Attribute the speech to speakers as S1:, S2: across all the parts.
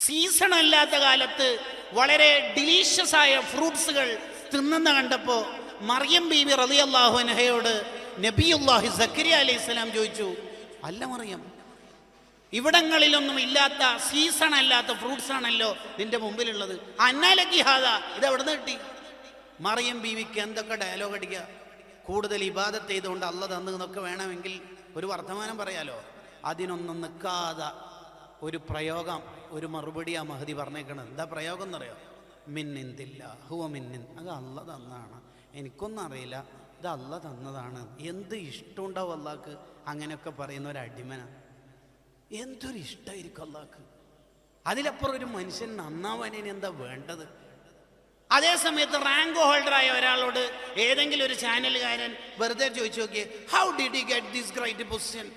S1: Season അല്ലാത്ത കാലത്ത് വളരെ ഡിലീഷ്യസ് ആയ ഫ്രൂട്ട്സുകൾ തിന്നുന്ന കണ്ടപ്പോൾ മറിയം ബീവി റളിയല്ലാഹു അൻഹയോട് നബിയുല്ലാഹി സക്കരിയ അലൈഹിസ്സലാം ചോദിച്ചു, അല്ല മറിയം, ഇവിടങ്ങളിലൊന്നും ഇല്ലാത്ത സീസൺ അല്ലാത്ത ഫ്രൂട്ട്സ് ആണല്ലോ നിന്റെ മുമ്പിലുള്ളത്, അന്നാലക്കി ഹാദ, ഇത് എവിടെ നിന്ന് കിട്ടി? മറിയം ബീവിക്ക് എന്തൊക്കെ ഡയലോഗ് അടിക്കുക. കൂടുതൽ ഇബാദത്ത് ചെയ്തുകൊണ്ട് അല്ല തന്നു എന്നൊക്കെ വേണമെങ്കിൽ ഒരു വർത്തമാനം പറയാലോ. അതിനൊന്നും നിൽക്കാതെ ഒരു പ്രയോഗം, ഒരു മറുപടിയാ മഹദി പറഞ്ഞേക്കണത്. എന്താ പ്രയോഗം എന്നറിയോ? മിന്നിന്തില്ല ഹുവ മിന്നിൻ, അത് അല്ല തന്നതാണ്, എനിക്കൊന്നും അറിയില്ല, ഇത് അല്ല തന്നതാണ്. എന്ത് ഇഷ്ടമുണ്ടാവും അള്ളാഹ്ക്ക് അങ്ങനെയൊക്കെ പറയുന്ന ഒരു അടിമന. എന്തൊരു ഇഷ്ടമായിരിക്കും അള്ളാഹ്ക്ക്. അതിലപ്പുറം ഒരു മനുഷ്യൻ നന്നാവാൻ എന്താ വേണ്ടത്? അതേ സമയത്ത് റാങ്ക് ഹോൾഡറായ ഒരാളോട് ഏതെങ്കിലും ഒരു ചാനലുകാരൻ വെറുതെ ചോദിച്ചു നോക്കിയേ, how did you get this great position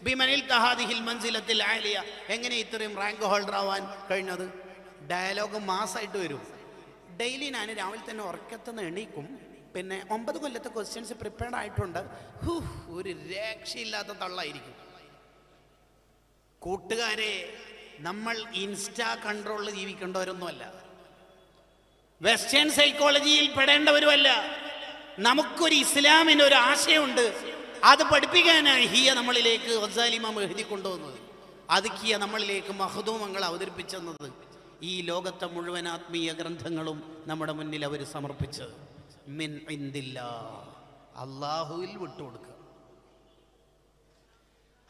S1: ബിമനിൽ തഹാദിഹിൽ മൻസിലത്തിൽ ആലിയ, എങ്ങനെ ഇത്രയും റാങ്ക് ഹോൾഡർ ആവാൻ കഴിഞ്ഞത്? ഡയലോഗ് മാസമായിട്ട് വരും. ഡെയിലി ഞാൻ രാവിലെ തന്നെ ഉറക്കത്തുനിന്ന് എണീക്കും, പിന്നെ 9 കൊല്ലത്തെ ക്വസ്റ്റ്യൻസ് പ്രിപ്പയർഡ് ആയിട്ടുണ്ട്, ഒരു രക്ഷയില്ലാത്ത തള്ളായിരിക്കും. കൂട്ടുകാരെ, നമ്മൾ ഇൻസ്റ്റാ കൺട്രോളിൽ ജീവിക്കേണ്ടവരൊന്നുമല്ല, വെസ്റ്റേൺ സൈക്കോളജിയിൽ പെടേണ്ടവരുമല്ല. നമുക്കൊരു ഇസ്ലാമിന് ഒരു ആശയമുണ്ട്, അത് പഠിപ്പിക്കാനാണ് ഹിയ നമ്മളിലേക്ക് ഗസാലി ഇമാം എഴുതി കൊണ്ടുവന്നത്. അത് ഹിയ നമ്മളിലേക്ക് മഹ്ദൂമങ്ങൾ അവതരിപ്പിച്ചെന്നത്. ഈ ലോകത്തെ മുഴുവൻ ആത്മീയ ഗ്രന്ഥങ്ങളും നമ്മുടെ മുന്നിൽ അവർ സമർപ്പിച്ചത് മിൻ ഇൻദില്ലാ, അള്ളാഹുവിൽ വിട്ടുകൊടുക്കുക.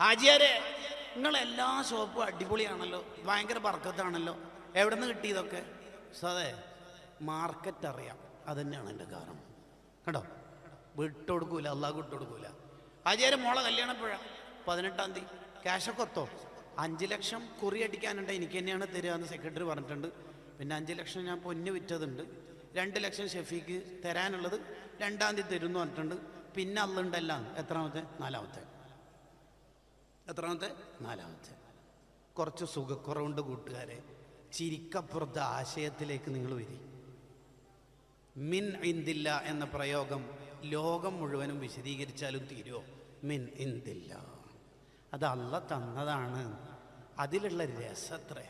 S1: ഹാജിയാരെ, നിങ്ങളെല്ലാ ഷോപ്പും അടിപൊളിയാണല്ലോ, ഭയങ്കര ബർക്കത്താണല്ലോ, എവിടെ നിന്ന് കിട്ടിയതൊക്കെ? അതെ, മാർക്കറ്റ് അറിയാം, അതുതന്നെയാണ് എൻ്റെ കാരണം. കേട്ടോ, വിട്ടുകൊടുക്കൂല, അള്ളാഹ് വിട്ടുകൊടുക്കൂല. ഹാജിയാരെ, മോളെ കല്യാണപ്പോഴാണ് 18-ാം തീയതി. ക്യാഷൊക്കെ ഒത്തോ? 5 ലക്ഷം കുറി അടിക്കാനുണ്ട്, എനിക്ക് തന്നെയാണ് തരിക എന്ന് സെക്രട്ടറി പറഞ്ഞിട്ടുണ്ട്. പിന്നെ 5 ലക്ഷം ഞാൻ പൊന്ന് വിറ്റതുണ്ട്, 2 ലക്ഷം ഷെഫീക്ക് തരാനുള്ളത് 2-ാം തീയതി തരുമെന്ന് പറഞ്ഞിട്ടുണ്ട്. പിന്നെ അള്ളുണ്ടല്ല, എത്രാമത്തെ? 4-ാമത്തെ. എത്രാമത്തെ? 4-ാമത്തെ. കുറച്ച് സുഖക്കുറവുണ്ട് കൂട്ടുകാരെ. ചിരിക്കപ്പുറത്തെ ആശയത്തിലേക്ക് നിങ്ങൾ വരി. മിൻ ഇന്ദില്ല എന്ന പ്രയോഗം ലോകം മുഴുവനും വിശദീകരിച്ചാലും തീരുമോ? മിൻ ഇന്ദില്ല, അത് അല്ല തന്നതാണ്. അതിലുള്ള രസത്രേ.